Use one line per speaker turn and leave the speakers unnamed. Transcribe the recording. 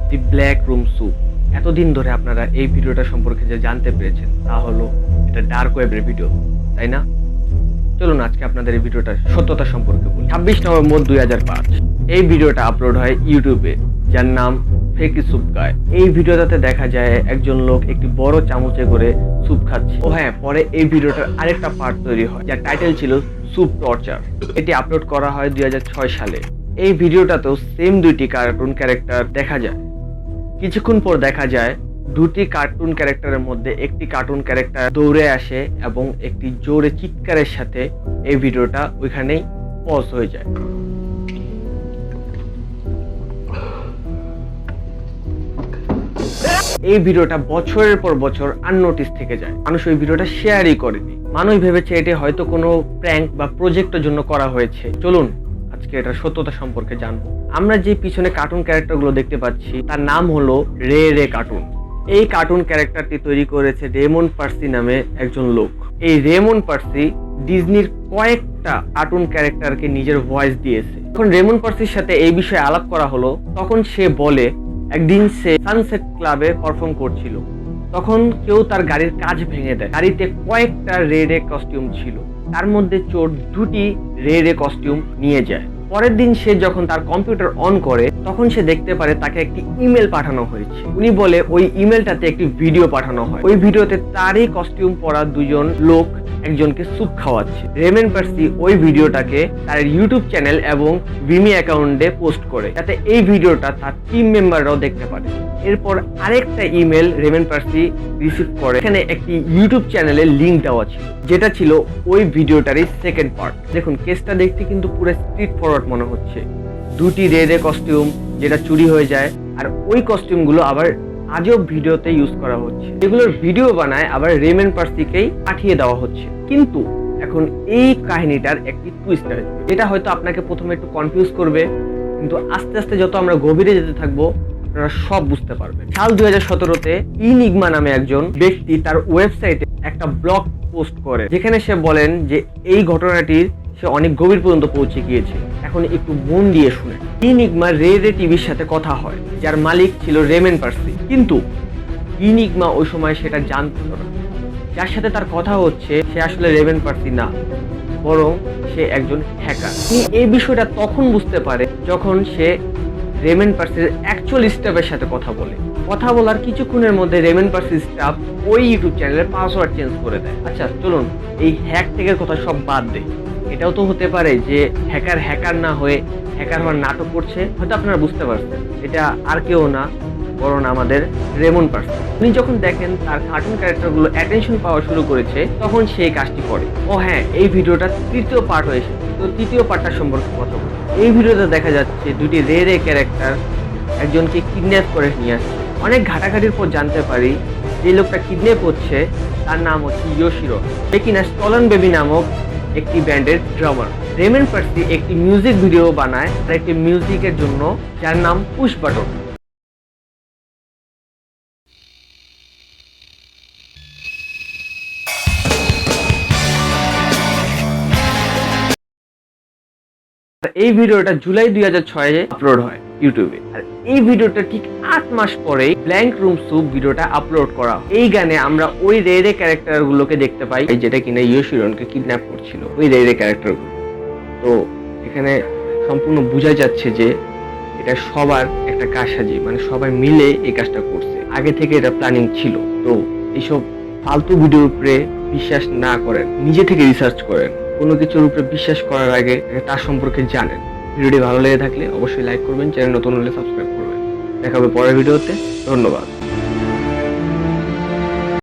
দি black room soup. এতদিন ধরে আপনারা এই ভিডিওটা সম্পর্কে যে জানতে পেরেছেন তা হলো এটা ডার্ক ওয়েবের ভিডিও, তাই না? চলুন আজকে আপনাদের এই ভিডিওটার সত্যতা সম্পর্কে বলি। 26 নভেম্বর 2005 এই ভিডিওটা আপলোড হয় ইউটিউবে, যার নাম ফেকি স্যুপ গায়। এই ভিডিওটাতে দেখা যায় একজন লোক একটি বড় চামচে করে স্যুপ খাচ্ছে। ও হ্যাঁ, পরে এই ভিডিওটার আরেকটা পার্ট তৈরি হয় যার টাইটেল ছিল স্যুপ টর্চার। এটি আপলোড করা হয় 2006 সালে। এই ভিডিওটাতেও সেম দুইটি কার্টুন ক্যারেক্টার দেখা যায়। কিছুক্ষণ পর দেখা যায় দুটি কার্টুন ক্যারেক্টারের মধ্যে একটি কার্টুন ক্যারেক্টার দৌড়ে আসে এবং একটি জোরে চিৎকারের সাথে এই ভিডিওটা ওইখানেই পজ হয়ে যায়। এই ভিডিওটা বছরের পর বছর আননোটিস থেকে যায়। মানুষ ওই ভিডিওটা শেয়ারই করেনি। মানুষ ভেবেছে এটি হয়তো কোনো প্র্যাঙ্ক বা প্রজেক্টের জন্য করা হয়েছে। চলুন আজকে এটার সত্যতা সম্পর্কে জানবো। আমরা যে পিছনে কার্টুন ক্যারেক্টারগুলো দেখতে পাচ্ছি তার নাম হলো রে রে কার্টুন। এই কার্টুন ক্যারেক্টারটি তৈরি করেছে রেমন্ড পার্সি নামে একজন লোক। এই রেমন্ড পার্সি ডিজনির কয়েকটা কার্টুন ক্যারেক্টারকে নিজের ভয়েস দিয়েছে। যখন রেমন্ড পার্সির সাথে এই বিষয়ে আলাপ করা হলো তখন সে বলে একদিন সে সানসেট ক্লাবে পারফর্ম করছিল, তখন কেউ তার গাড়ির কাঁচ ভেঙে দেয়। গাড়িতে কয়েকটা রে রে কস্টিউম ছিল, তার মধ্যে চোর দুটি রে রে কস্টিউম নিয়ে যায়। পরের দিন সে যখন তার কম্পিউটার অন করে তখন সে দেখতে পারে তাকে একটি ইমেল পাঠানো হয়েছে। উনি বলে ওই ইমেলটাতে একটি ভিডিও পাঠানো হয়। ওই ভিডিওতে তারই কস্টিউম পরা দুজন লোক একজনকে স্যুপ খাওয়াচ্ছে। রেমন্ড পার্সি ওই ভিডিওটাকে তার ইউটিউব চ্যানেল এবং ভিমি অ্যাকাউন্টে পোস্ট করে যাতে এই ভিডিওটা তার টিম মেম্বাররাও দেখতে পারে। এরপর আরেকটা ইমেল রেমন্ড পার্সি রিসিভ করে। এখানে একটি ইউটিউব চ্যানেলের লিংক দেওয়া ছিল যেটা ছিল ওই ভিডিওটারই সেকেন্ড পার্ট। দেখুন কেসটা দেখতে কিন্তু পুরো স্ট্রিট ফরওয়ার্ড মনে হচ্ছে। দুটি রে রে কস্টিউম যেটা চুরি হয়ে যায়, আর ওই কস্টিউমগুলো আবার আজব ভিডিওতে ইউজ করা হচ্ছে। এগুলোর ভিডিও বানায় আবার রেমন্ড পার্সিকেই পাঠিয়ে দেওয়া হচ্ছে। কিন্তু এখন এই কাহিনীটার একটি টুইস্ট আছে যেটা হয়তো আপনাকে প্রথমে একটু কনফিউজ করবে, কিন্তু আস্তে আস্তে যত আমরা গভীরে যেতে থাকবো আপনারা সব বুঝতে পারবেন। সাল 2017-তে ইনিগমা নামে একজন ব্যক্তি তার ওয়েবসাইটে একটা ব্লগ পোস্ট করে যেখানে সে বলেন যে এই ঘটনাটির সে অনেক গভীর পর্যন্ত পৌঁছে গিয়েছে। এখন একটু মন দিয়ে শুনে। ইনিগমা রে রে টিভির সাথে কথা হয়, যার মালিক ছিল রেমন্ড পার্সি, কিন্তু ইনিগমা ওই সময় সেটা জানতো না। যার সাথে তার কথা হচ্ছে সে আসলে রেমন্ড পার্সি না, বরং সে একজন হ্যাকার। তিনি এই বিষয়টা তখন বুঝতে পারে যখন সে রেমন্ড পার্সির অ্যাকচুয়াল স্টাফের সাথে কথা বলে। কথা বলার কিছুক্ষণের মধ্যে রেমন্ড পার্সির স্টাফ ওই ইউটিউব চ্যানেলের পাসওয়ার্ড চেঞ্জ করে দেয়। আচ্ছা চলুন এই হ্যাক টেকের কথা সব বাদ দেই। এটাও তো হতে পারে যে হ্যাকার না হয়ে হ্যাকার হওয়ার নাটক করছে। হয়তো আপনারা বুঝতে পারছেন এটা আর কেউ না বরং আমাদের রেমন্ড পার্সি। উনি যখন দেখেন তার কার্টুন ক্যারেক্টারগুলো অ্যাটেনশন পাওয়া শুরু করেছে তখন সেই কাজটি করে। ও হ্যাঁ, এই ভিডিওটা তৃতীয় পার্ট হয়েছে, তো তৃতীয় পার্টটার সম্পর্কে কথা বলি। এই ভিডিওতে দেখা যাচ্ছে দুটি রে রে ক্যারেক্টার একজনকে কিডন্যাপ করে নিয়ে আসছে। অনেক ঘাটাঘাটির পর জানতে পারি যে লোকটা কিডন্যাপ হচ্ছে তার নাম হচ্ছে ইয়োশিরো, যে কিনা স্টলন বেবি নামক একটি ব্যান্ডের ড্রামার। রেমন্ড পার্সি একটি মিউজিক ভিডিও বানায় আর একটি মিউজিকের জন্য যার নাম পুশ বাটন। এই ভিডিওটা জুলাই 2006-এ আপলোড হয় ইউটিউবে। আর এই ভিডিওটা ঠিক 8 মাস পরেই ব্ল্যাক রুম স্যুপ ভিডিওটা আপলোড করা। এই গানে আমরা ওই রে রে ক্যারেক্টার গুলোকে দেখতে পাই যেটা কিনা ইয়োশিরোকে কিডন্যাপ করছিল, ওই রে রে ক্যারেক্টার গুলো। তো এখানে সম্পূর্ণ বোঝা যাচ্ছে যে এটা সবার একটা কারসাজি, মানে সবাই মিলে এই কাজটা করছে। আগে থেকে এটা প্ল্যানিং ছিল। তো এইসব ফালতু ভিডিওর উপরে বিশ্বাস না করেন, নিজে থেকে রিসার্চ করেন। কোনো কিছুর উপরে বিশ্বাস করার আগে তার সম্পর্কে জানেন। ভিডিওটি ভালো লেগে থাকলে অবশ্যই লাইক করবেন, চ্যানেল নতুন হলে সাবস্ক্রাইব করবেন। দেখা হবে পরের ভিডিওতে। ধন্যবাদ।